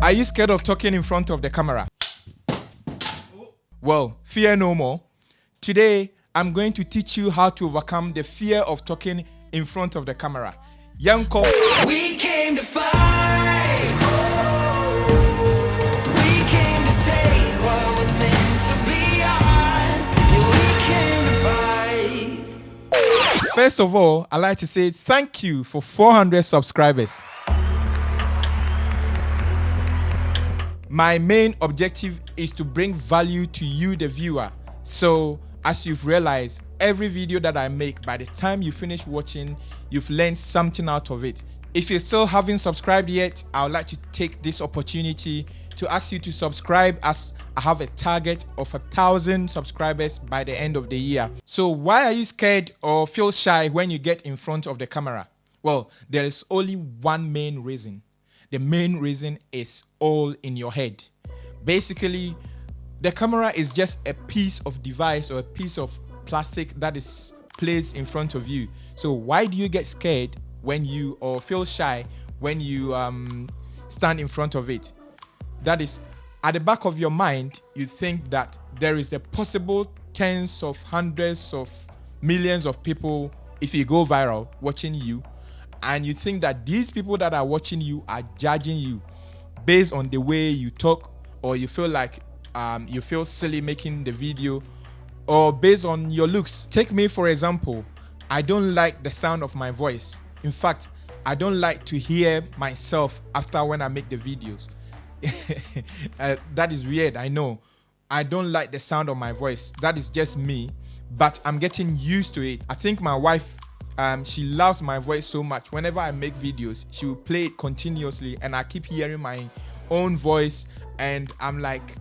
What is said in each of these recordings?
Are you scared of talking in front of the camera? Well, fear no more. Today, I'm going to teach you how to overcome the fear of talking in front of the camera. Yanko. We came to fight. We came to take what was meant to be ours. We came to fight. First of all, I'd like to say thank you for 400 subscribers. My main objective is to bring value to you, the viewer. So, as you've realized, every video that I make, by the time you finish watching, you've learned something out of it. If you still haven't subscribed yet, I would like to take this opportunity to ask you to subscribe, as I have a target of 1,000 subscribers by the end of the year. So why are you scared or feel shy when you get in front of the camera? Well, there is only one main reason. The main reason is all in your head. Basically, the camera is just a piece of device or a piece of plastic that is placed in front of you. So why do you get scared when you, or feel shy when you stand in front of it? That is, at the back of your mind, you think that there is a possible tens of hundreds of millions of people, if you go viral, watching you. And you think that these people that are watching you are judging you based on the way you talk, or you feel like you feel silly making the video, or based on your looks. Take me for example. I don't like the sound of my voice. In fact, I don't like to hear myself after when I make the videos. That is weird, I know. I don't like the sound of my voice. That is just me, but I'm getting used to it. I think my wife, she loves my voice so much. Whenever I make videos, she will play it continuously, and I keep hearing my own voice, and I'm like,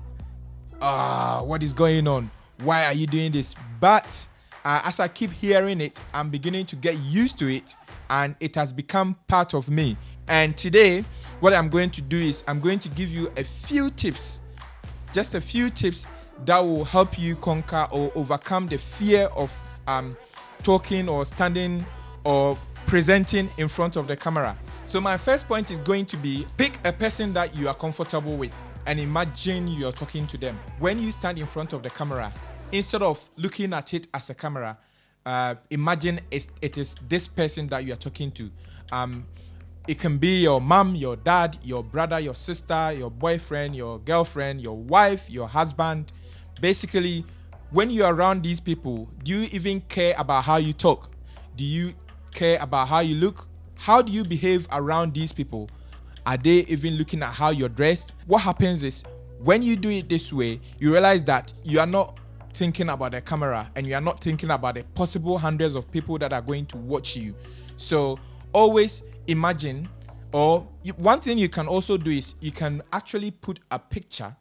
what is going on? Why are you doing this? But as I keep hearing it, I'm beginning to get used to it, and it has become part of me. And today, what I'm going to do is I'm going to give you a few tips, just a few tips that will help you conquer or overcome the fear of talking or standing or presenting in front of the camera. So my first point is going to be, pick a person that you are comfortable with and imagine you're talking to them. When you stand in front of the camera, instead of looking at it as a camera, imagine it is this person that you are talking to. It can be your mom, your dad, your brother, your sister, your boyfriend, your girlfriend, your wife, your husband. Basically, when you're around these people, do you even care about how you talk? Do you care about how you look? How do you behave around these people? Are they even looking at how you're dressed? What happens is, when you do it this way, you realize that you are not thinking about the camera, and you are not thinking about the possible hundreds of people that are going to watch you. So always imagine, or one thing you can also do is you can actually put a picture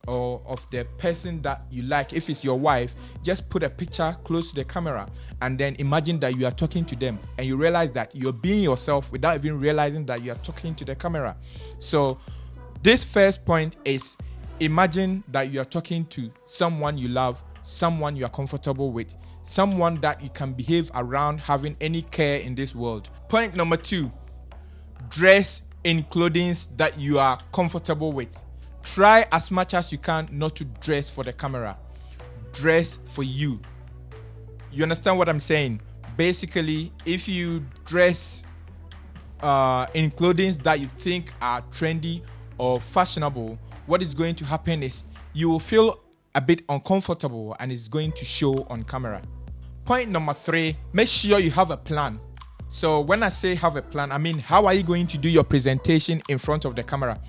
or of the person that you like. If it's your wife, just put a picture close to the camera, and then imagine that you are talking to them, and you realize that you're being yourself without even realizing that you are talking to the camera. So this first point is, imagine that you are talking to someone you love, someone you are comfortable with, someone that you can behave around having any care in this world. Point number 2, dress in clothing that you are comfortable with. Try as much as you can not to dress for the camera. Dress for you. You understand what I'm saying? Basically, if you dress in clothing that you think are trendy or fashionable, what is going to happen is you will feel a bit uncomfortable, and it's going to show on camera. Point number 3, make sure you have a plan. So when I say have a plan, I mean, how are you going to do your presentation in front of the camera?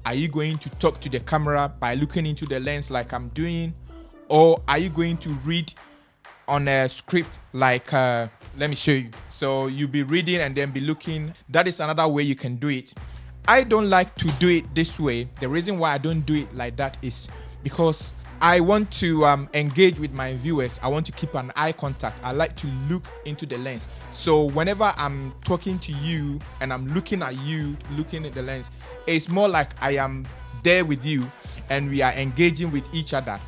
Are you going to talk to the camera by looking into the lens like I'm doing? Or are you going to read on a script like, let me show you. So you'll be reading and then be looking. That is another way you can do it. I don't like to do it this way. The reason why I don't do it like that is because I want to engage with my viewers. I want to keep an eye contact. I like to look into the lens. So whenever I'm talking to you and I'm looking at you, looking at the lens, it's more like I am there with you and we are engaging with each other.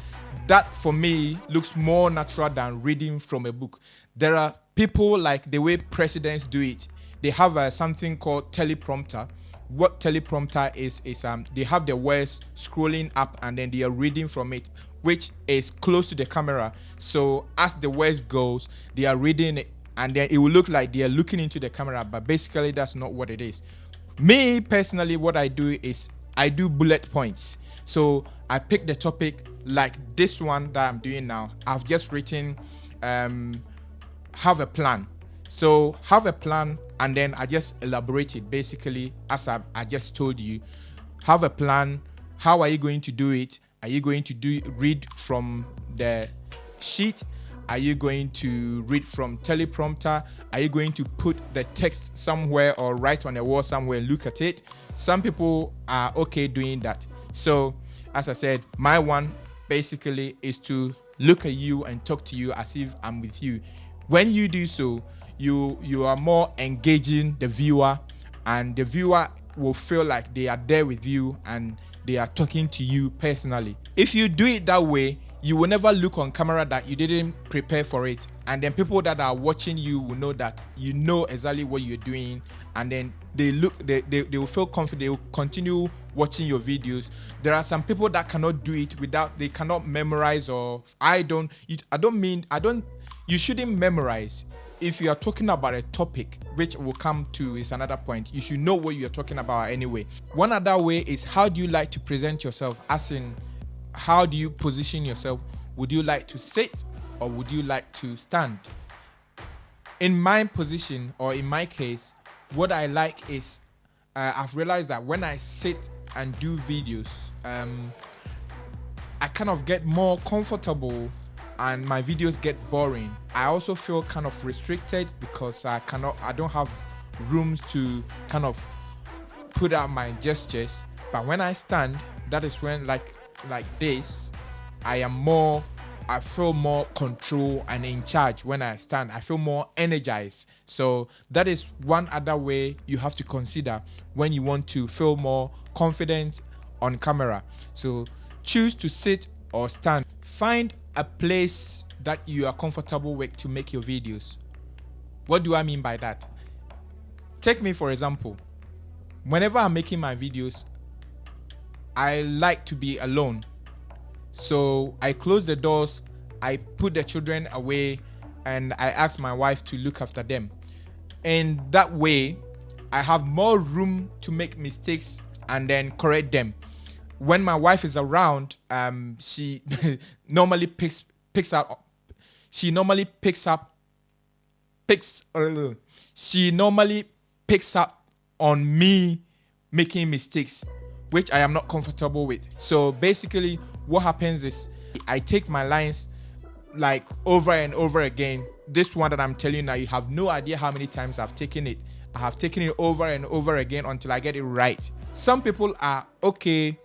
That for me looks more natural than reading from a book. There are people, like the way presidents do it. They have something called Teleprompter, what teleprompter is they have the words scrolling up and then they are reading from it, which is close to the camera. So as the words goes, they are reading it, and then it will look like they are looking into the camera, but basically that's not what it is. Me personally, what I do is I do bullet points. So I pick the topic like this one that I'm doing now. I've just written have a plan. So have a plan, and then I just elaborate it basically as I just told you. Have a plan. How are you going to do it? Are you going to read from the sheet? Are you going to read from teleprompter? Are you going to put the text somewhere or write on a wall somewhere and look at it? Some people are okay doing that. So as I said, my one basically is to look at you and talk to you as if I'm with you. When you do so, you are more engaging the viewer, and the viewer will feel like they are there with you and they are talking to you personally. If you do it that way, you will never look on camera that you didn't prepare for it, and then people that are watching you will know that you know exactly what you're doing, and then they will feel confident. They will continue watching your videos. There are some people that cannot do it they cannot memorize, or you shouldn't memorize. If you are talking about a topic, which will come to is another point, you should know what you're talking about anyway. One other way is, how do you like to present yourself? As in, how do you position yourself? Would you like to sit or would you like to stand? In my position, or in my case, what I like is I've realized that when I sit and do videos, I kind of get more comfortable and my videos get boring. I also feel kind of restricted because I don't have rooms to kind of put out my gestures. But when I stand, that is when like this, I feel more control and in charge. When I stand, I feel more energized. So that is one other way you have to consider when you want to feel more confident on camera. So choose to sit or stand. Find a place that you are comfortable with to make your videos. What do I mean by that? Take me for example. Whenever I'm making my videos, I like to be alone. So I close the doors, I put the children away, and I ask my wife to look after them. And that way, I have more room to make mistakes and then correct them. When my wife is around, she normally picks up on me making mistakes, which I am not comfortable with. So basically, what happens is I take my lines like over and over again. This one that I'm telling you now, you have no idea how many times I've taken it. I have taken it over and over again until I get it right. Some people are okay,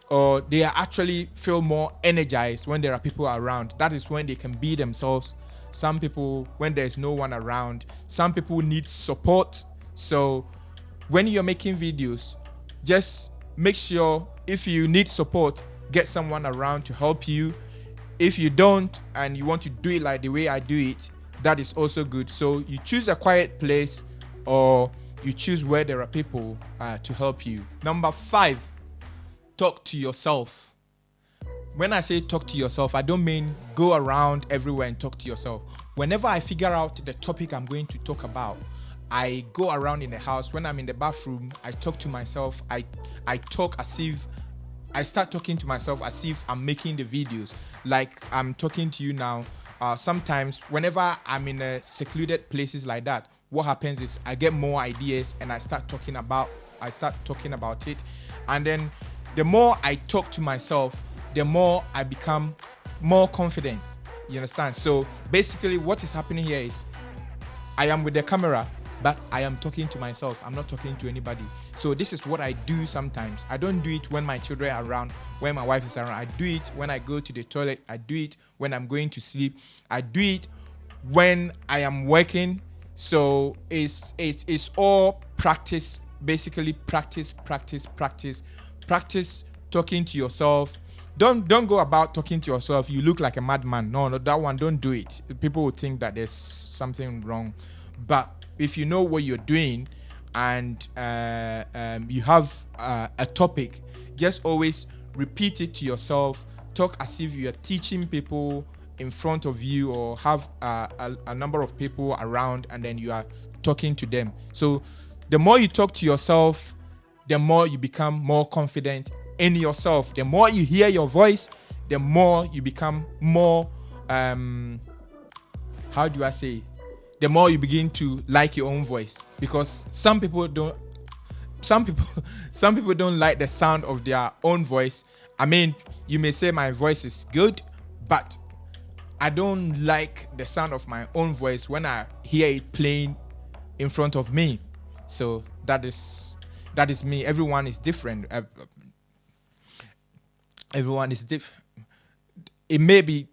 or they are actually feel more energized when there are people around. That is when they can be themselves. Some people, when there's no one around. Some people need support. So when you're making videos, just make sure if you need support, get someone around to help you. If you don't and you want to do it like the way I do it, that is also good. So you choose a quiet place, or you choose where there are people to help you. Number 5, talk to yourself. When I say talk to yourself, I don't mean go around everywhere and talk to yourself. Whenever I figure out the topic I'm going to talk about, I go around in the house. When I'm in the bathroom, I talk to myself. I start talking to myself as if I'm making the videos, like I'm talking to you now. Sometimes whenever I'm in secluded places like that, what happens is I get more ideas and I start talking about it. And then the more I talk to myself, the more I become more confident. You understand? So basically what is happening here is I am with the camera, but I am talking to myself. I'm not talking to anybody. So this is what I do sometimes. I don't do it when my children are around, when my wife is around. I do it when I go to the toilet. I do it when I'm going to sleep. I do it when I am working. So it's all practice, basically practice talking to yourself. Don't go about talking to yourself. You look like a madman. No, that one, don't do it. People will think that there's something wrong. But if you know what you're doing and you have a topic, just always repeat it to yourself. Talk as if you are teaching people in front of you, or have a number of people around, and then you are talking to them. So the more you talk to yourself, the more you become more confident in yourself. The more you hear your voice, the more you become more how do I say, the more you begin to like your own voice. Because some people don't like the sound of their own voice. I mean, you may say my voice is good, but I don't like the sound of my own voice when I hear it playing in front of me. So that is me. Everyone is different. Everyone is different. It may be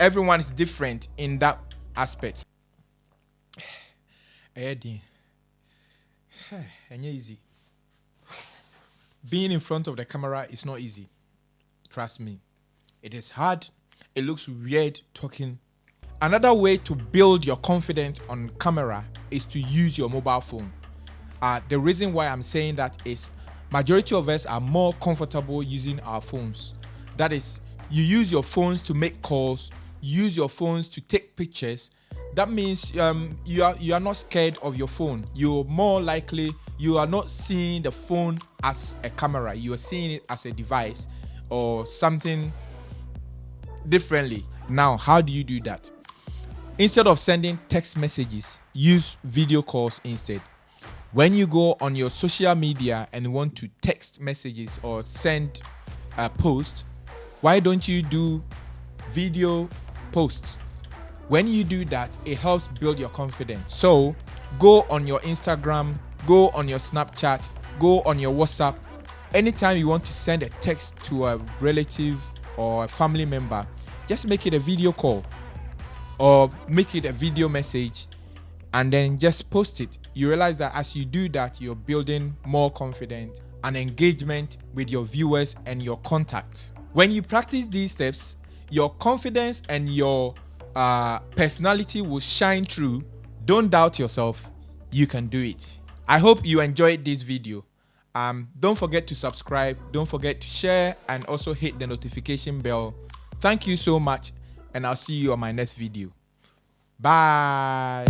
everyone is different in that aspect. Eddie, easy. Being in front of the camera is not easy. Trust me. It is hard. It looks weird talking. Another way to build your confidence on camera is to use your mobile phone. The reason why I'm saying that is majority of us are more comfortable using our phones. That is, you use your phones to make calls, use your phones to take pictures. That means you are not scared of your phone. You're more likely, you are not seeing the phone as a camera. You are seeing it as a device or something differently. Now, how do you do that? Instead of sending text messages, use video calls instead. When you go on your social media and want to text messages or send a post, why don't you do video posts? When you do that, it helps build your confidence. So go on your Instagram, go on your Snapchat, go on your WhatsApp. Anytime you want to send a text to a relative or a family member, just make it a video call or make it a video message and then just post it. You realize that as you do that, you're building more confidence and engagement with your viewers and your contacts. When you practice these steps, your confidence and your personality will shine through. Don't doubt yourself. You can do it. I hope you enjoyed this video. Don't forget to subscribe. Don't forget to share and also hit the notification bell. Thank you so much, and I'll see you on my next video. Bye.